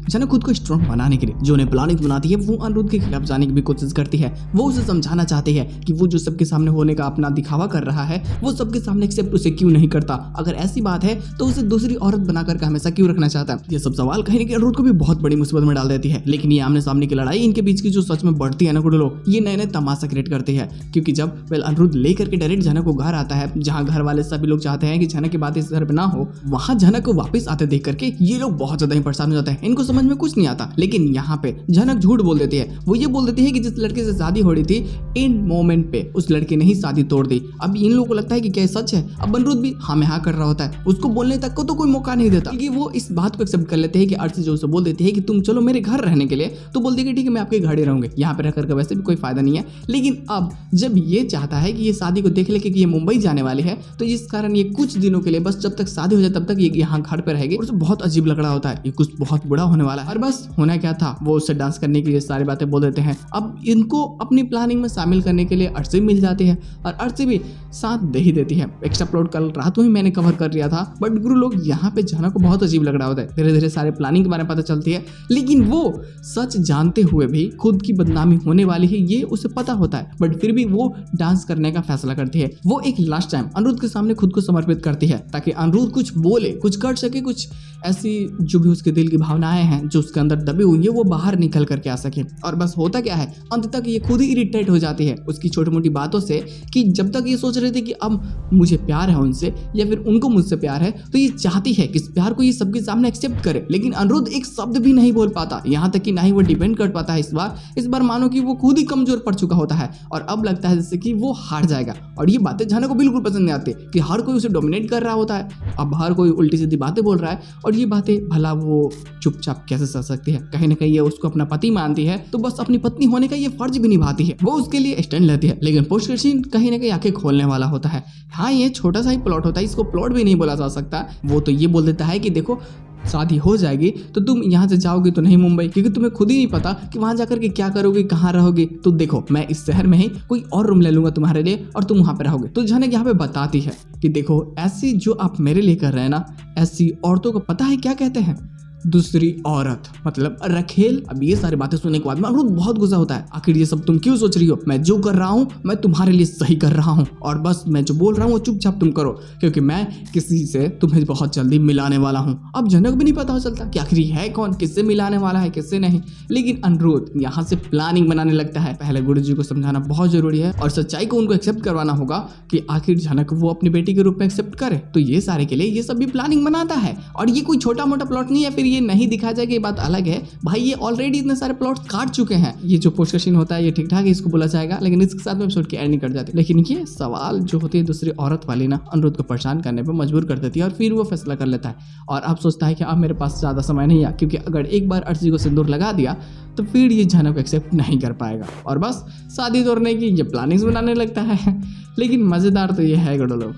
जनक खुद को स्ट्रॉन्ग बनाने के लिए जो उन्हें प्लानिंग बनाती है, वो अनिरुद्ध के खिलाफ जाने की भी कोशिश करती है। वो उसे समझाना चाहती है कि वो जो सबके सामने होने का अपना दिखावा कर रहा है, वो सबके सामने एक्सेप्ट उसे क्यों नहीं करता। अगर ऐसी बात है तो उसे दूसरी औरत बनाकर के हमेशा क्यों रखना चाहता है। ये सब सवाल कहीं ना कहीं अनिरुद्ध को भी बहुत बड़ी मुसीबत में डाल देती है। लेकिन ये आमने सामने की लड़ाई, इनके बीच की जो सच में बढ़ती है ना गुडलो, ये नए नए तमाशा क्रिएट करती है। क्योंकि जब अनिरुद्ध लेकर के डायरेक्ट जनक को घर आता है, जहाँ घर वाले सभी लोग चाहते हैं कि जनक की बात इस घर पे ना हो, वहां जनक को वापस आते देख करके ये लोग बहुत ज्यादा ही परेशान हो जाते हैं। इनको समझ में कुछ नहीं आता। लेकिन यहाँ पे जनक झूठ बोल देती है। वो ये बोल देती है कि जिस लड़के से शादी हो रही थी, इन मोमेंट पे उस लड़के ने ही शादी तोड़ दी। अब इन लोगों को लगता है कि क्या सच है। अब अनिरुद्ध भी हाँ में हाँ कर रहा होता है, उसको बोलने तक को तो कोई मौका नहीं देता। क्योंकि वो इस बात को एक्सेप्ट कर लेते हैं कि अर्ची जो उसे बोल देती है कि तुम चलो मेरे घर रहने के लिए, तो बोलती है कि ठीक है मैं आपके घर ही रहूंगी, यहाँ पे रह करके वैसे भी कोई फायदा नहीं है। लेकिन अब जब ये चाहता है कि ये शादी को देख ले क्योंकि ये मुंबई जाने वाली है, तो इस कारण ये कुछ दिनों के लिए बस जब तक शादी हो जाए तब तक ये यहाँ घर पे रहेगी। और बहुत अजीब लग रहा होता है, ये कुछ बहुत बुरा होने वाला है। और बस होना क्या था, वो उससे डांस करने की सारी बातें बोल देते हैं। अब इनको अपनी प्लानिंग में शामिल करने के लिए अर्ची मिल जाती है और अर्ची भी साथ दे ही देती है। एक्स्ट्रा प्लॉट कल रात में ही मैंने कवर कर लिया था, बट गुरु लोग यहाँ पे जनक को बहुत अजीब लग रहा होता है। धीरे धीरे सारे प्लानिंग के बारे में पता चलती है। लेकिन वो सच जानते हुए भी खुद की बदनामी होने वाली है ये उसे पता होता है, बट फिर भी वो डांस करने का फैसला करती है। वो एक लास्ट टाइम अनिरुद्ध के सामने खुद को समर्पित करती है ताकि अनिरुद्ध कुछ बोले, कुछ कर सके, कुछ ऐसी जो भी उसके दिल की भावनाएं हैं जो उसके अंदर दबी हुई है वो बाहर निकल करके आ सके। और बस होता क्या है, अंत तक ये खुद ही इरिटेट हो जाती है उसकी छोटी मोटी बातों से, कि जब तक ये सोच रहे थे कि अब मुझे प्यार है उनसे या फिर उनको मुझसे प्यार है, तो ये चाहती है कि इस प्यार को ये सबके सामने एक्सेप्ट करे। लेकिन अनिरुद्ध एक शब्द भी नहीं बोल पाता, यहाँ तक कि ना ही वो डिपेंड कर पाता है। इस बार मानो कि वो खुद ही कमजोर पड़ चुका होता है और अब लगता है जैसे कि वो हार जाएगा। और ये बातें जनक को बिल्कुल पसंद नहीं आती कि हर कोई उसे डोमिनेट कर रहा होता है। अब हर कोई उल्टी सीधी बातें बोल रहा है और ये बातें भला वो चुपचाप कैसे सह सकती है। कहीं ना कहीं ये उसको अपना पति मानती है, तो बस अपनी पत्नी होने का ये फर्ज भी निभाती है। वो उसके लिए स्टैंड लेती है। लेकिन पोस्ट क्रेडिट सीन कहीं ना कहीं आंखें खोलने वाला होता है। हाँ, ये छोटा सा ही प्लॉट होता है, इसको प्लॉट भी नहीं बोला जा सकता। वो तो ये बोल देता है कि देखो शादी हो जाएगी तो तुम यहाँ से जाओगे तो नहीं मुंबई, क्योंकि तुम्हें खुद ही नहीं पता कि वहां जाकर के क्या करोगे, कहाँ रहोगे। तो देखो मैं इस शहर में ही कोई और रूम ले लूंगा तुम्हारे लिए और तुम वहां पे रहोगे। तो जनक यहाँ पे बताती है कि देखो ऐसी जो आप मेरे लिए कर रहे हैं ना, ऐसी औरतों को पता है क्या कहते हैं, दूसरी औरत, मतलब रखेल। अब ये सारी बातें सुनने के बाद में अनिरुद्ध बहुत गुस्सा होता है। आखिर ये सब तुम क्यों सोच रही हो? मैं जो कर रहा हूँ मैं तुम्हारे लिए सही कर रहा हूँ और बस मैं जो बोल रहा हूँ वो चुपचाप तुम करो, क्योंकि मैं किसी से तुम्हें बहुत जल्दी मिलाने वाला हूँ। अब जनक भी नहीं पता चलता कि आखिर है कौन, किससे मिलाने वाला है, किससे नहीं। लेकिन अनिरुद्ध यहाँ से प्लानिंग बनाने लगता है। पहले गुरु जी को समझाना बहुत जरूरी है और सच्चाई को उनको एक्सेप्ट करवाना होगा कि आखिर जनक वो अपनी बेटी के रूप में एक्सेप्ट करे। तो ये सारे के लिए ये सब भी प्लानिंग बनाता है और ये कोई छोटा मोटा प्लॉट नहीं है। फिर ये नहीं दिखा जाएगा ये बात अलग है भाई, ये ऑलरेडी इतने सारे प्लॉट काट चुके हैं। ये जो पोस्ट सीन होता है ये ठीक ठाक है, इसको बोला जाएगा, लेकिन इसके साथ में एपिसोड की एंड नहीं कर जाती। लेकिन ये सवाल जो होती है दूसरी औरत वाली ना, अनिरुद्ध को परेशान करने पर मजबूर कर देती है और फिर वो फैसला कर लेता है। और अब सोचता है कि अब मेरे पास ज्यादा समय नहीं है, क्योंकि अगर एक बार अर्ची को सिंदूर लगा दिया तो फिर ये जनक को एक्सेप्ट नहीं कर पाएगा और बस शादी तोड़ने की ये प्लानिंग्स बनाने लगता है। लेकिन मजेदार तो ये है गड़ो लोग।